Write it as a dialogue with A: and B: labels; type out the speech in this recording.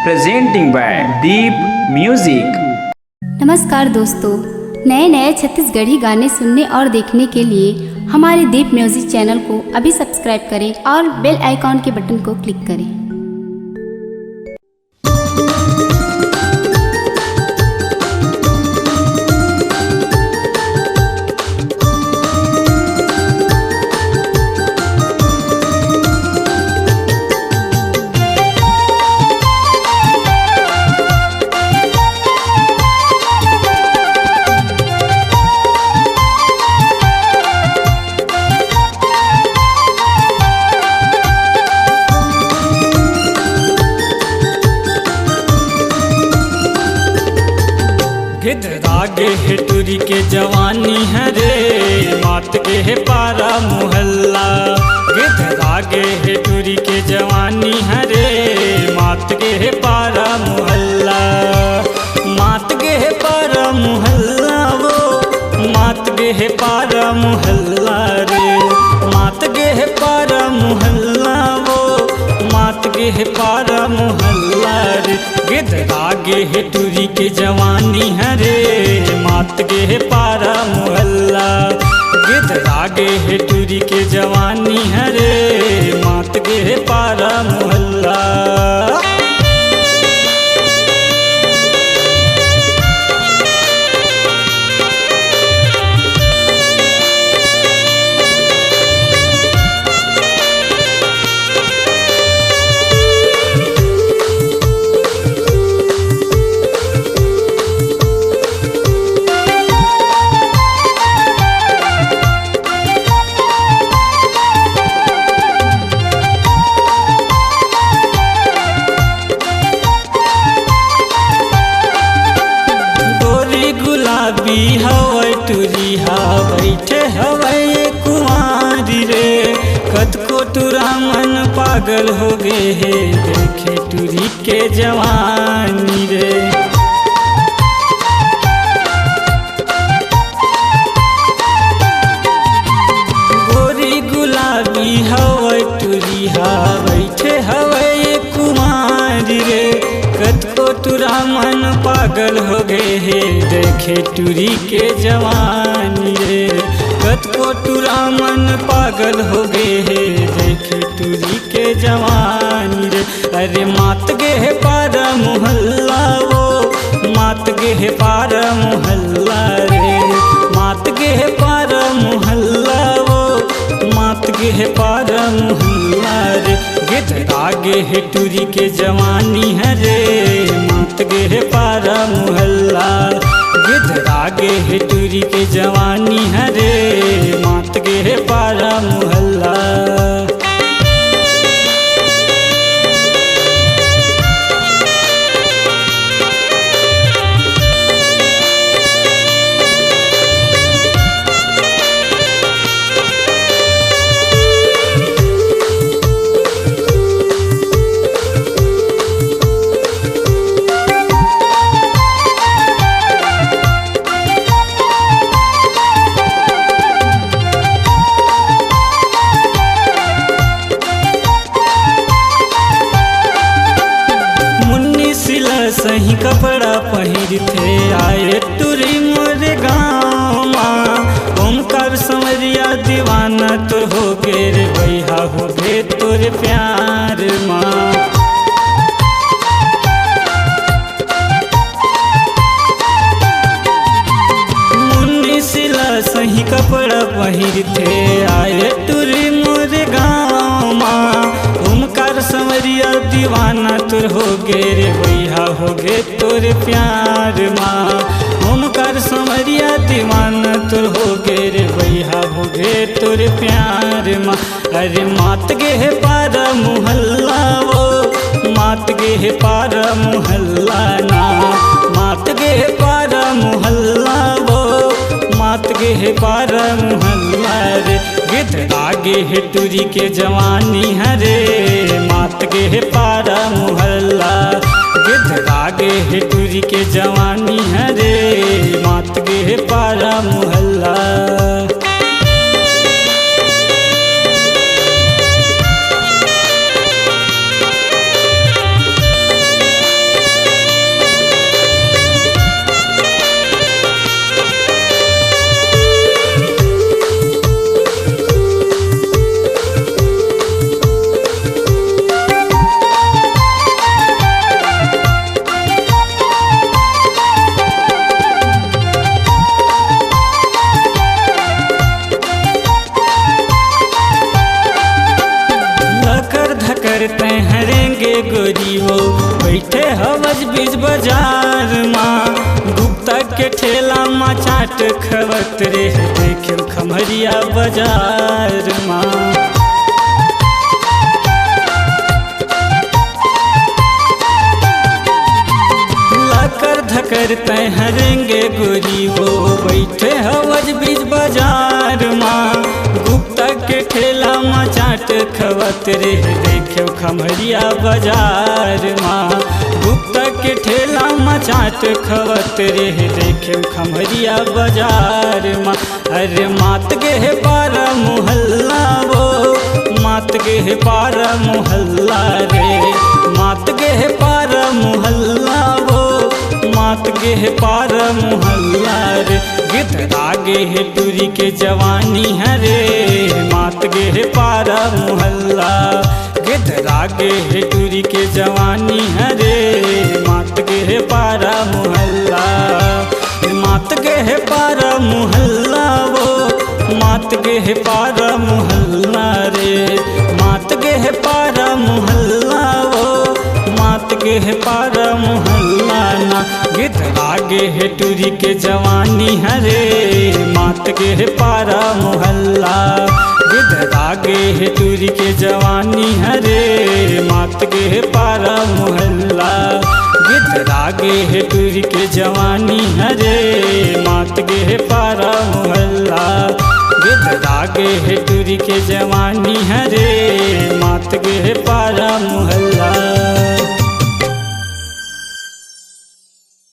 A: presenting by Deep Music।
B: नमस्कार दोस्तों, नए नए छत्तीसगढ़ी गाने सुनने और देखने के लिए हमारे दीप म्यूजिक चैनल को अभी सब्सक्राइब करें और बेल आइकॉन के बटन को क्लिक करें।
C: गिद्ध है टूरी के जवानी है रे, मात के है पारा मोहल्ला। गिद्ध है टूरी के जवानी है रे, मात के है पारा मोहल्ला। मात के है पारा मोहल्ला वो, मात के है पारा मोहल्ला रे। मात के है पारा मोहल्ला वो, मात के है पारा मोहल्ला रे। गिद्ध है टूरी के जवानी है रे, मात के है पारा मोहल्ला। गिद्ध है टूरी के जवानी है रे, मात के है पारा मोहल्ला। गुलाबी हवै टूरी हा बैठे हवै कुमारी रे। कद को टूरा मन पागल हो गए है, देखे टूरी के जवानी रे। गोरी गुलाबी हवै टूरी हा बैठे हवै कुमारी रे। कद को टूरा मन पागल हो गए है, देखे टूरी के जवानी रे। कद को टूरा मन पागल हो गए है, देखे टूरी के जवानी रे। अरे मात गे है पारा मोहल्ला वो, मात गे है पारा मोहल्ला रे। मात गे है पारा मोहल्ला वो, मात गे है पारा मोहल्ला रे। गिद्ध है टूरी के जवानी है रे, मात गे है पारा मोहल्ला। गिद्ध है टूरी के जवानी है रे, मात गे है पारा मोहल्ला। सही कपड़ा पहिर थे आए टूरी मोरे गाँव माँ। ओमकार समरिया दीवाना तो हो गे रे भैया, हो गे तोरे प्यार माँ। मुन्नी सिला सही कपड़ा पहिर थे आए टूरी मोरे गाँव माँ। ओमकार समरिया दीवाना तुर हो गे रे भैया, हो गे तोरे प्यार माँ। ओमकार समरिया दीवाना तुर हो गे रे भैया, हो गे तोरे प्यार माँ। अरे मात गे है पारा मोहल्ला वो, मात गे है पारा मोहल्ला ना। मात गे है पारा मोहल्ला वो, मात गे है पारा मोहल्ला रे। गिद्ध है टूरी के जवानी है रे, मात गे है पारा मोहल्ला। गिद्ध है टूरी के जवानी है रे, मात गे है पारा मोहल्ला। बैठे हवज बीच बाजार माँ गुप्ता के ठेला माँ चाट खवत रे देखे खमरिया बाजार माँ। लाकर धकर तय हरेंगे गोरी वो बैठे हवज बीच बाजार माँ गुप्ता के ठेला माँ चाट खवत रे देखे खमरिया बाजार माँ गुप्ता के ठेला माँ चाट खवत रे देखे खमरिया बाजार माँ। अरे मात गे पारा मोहल्ला वो मात गे पारा मोहल्ला रे मात गे पारा मोहल्ला वो मात गे पारा मोहल्ला रे गिद्ध आगे है टूरी के जवानी है रे मात गे पारा मोहल्ला गिद्ध आगे है टूरी के जवानी है रे मात गे पारा मोहल्ला मात गे पारा मोहल्ला वो मात गे पारा मोहल्ला रे मात गे पारा मोहल्ला वो मात गे पारा मोहल्ला ना गिद्ध आगे है टूरी के जवानी है रे मात गे पारा मोहल्ला गिद्ध आगे है टूरी के जवानी है रे मात गे पारा मोहल्ला गिद्ध आगे है टूरी के जवानी है रे मात गे पारा मोहल्ला गिद्ध आगे है टूरी के जवानी है रे मात गे पारा